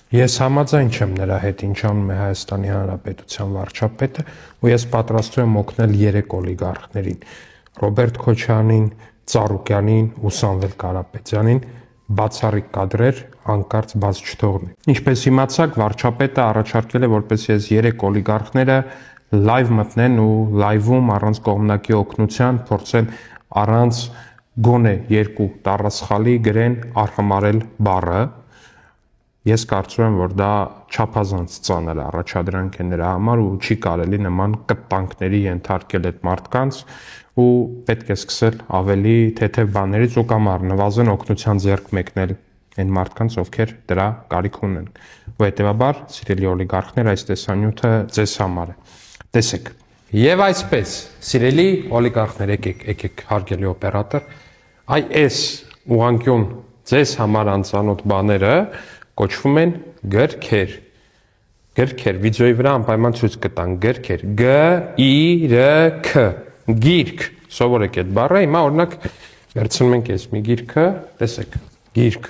Ես համաձայն չեմ նրա հետ, ինչ անում է Հայաստանի Հանրապետության վարչապետը, ու ես պատրաստվում եմ օգնել 3 օլիգարխներին՝ Ռոբերտ Քոչարյանին, Ծառուկյանին ու Սամվել Կարապետյանին բացառիկ կադրեր հանկարծ բաց չթողնի։ Ինչպես իմացաք, վարչապետը առաջարկել է, որպես ես 3 օլիգարխները լայվ մտնեն ու լայվում առանց կողմնակի օգնության փորձեն առանց գոնե 2 տառասխալի գրեն արհամարել բառը։ Ես կարծում եմ, որ դա չափազանց ծանր առաջադրանք է նրա համար ու չի կարելի նման կտանքների ենթարկել այդ մարդկանց ու պետք է սկսել ավելի թեթև բաներից ու կամ առնվազն օգնության ձեռք մեկնել այն մարդկանց, ովքեր դրա կարիք ունեն։ Ու հետևաբար, սիրելի օլիգարխներ, այս տեսանյութը ձեզ համար է։ Տեսեք։ Եվ այսպես, սիրելի օլիգարխներ, եկեք հարգելի օպերատոր, այս ուղղանկյուն ձեզ համար անծանոթ բաները կոչվում են գրքեր։ Գրքեր, վիդեոյի վրա անպայման ցույց կտան գրքեր, G-I-R-K, գիրք, սովորեք այդ բառը, հիմա օրինակ վերցնում ենք այս մի գիրքը, տեսեք, գիրք,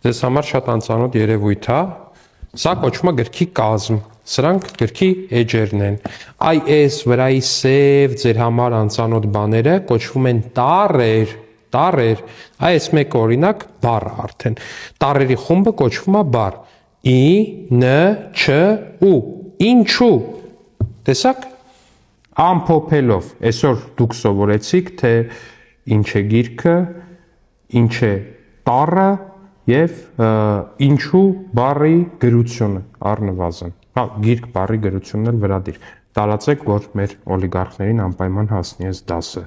ձեզ համար շատ անծանոթ երևույթ է, սա կոչվում է գրքի կազմ, սրանք գրքի էջերն են, այս վրայի սև ձեր համար անծանոթ բաները կոչվում են տառեր, այս մեկ օրինակ բառ արդեն, տառերի խումբը կոչվում է բառ, I-N-Չ-U, ինչու, տեսակ, ամփոփելով, այսօր դուք սովորեցիք, թե ինչ է գիրքը, ինչ է տառը և ինչու բառի գրությունը առնվազն, գիրք բառի գրությունն էլ վրա դիր, տարածեք, որ մեր օլիգարխներին անպայման հասնի այս դասը։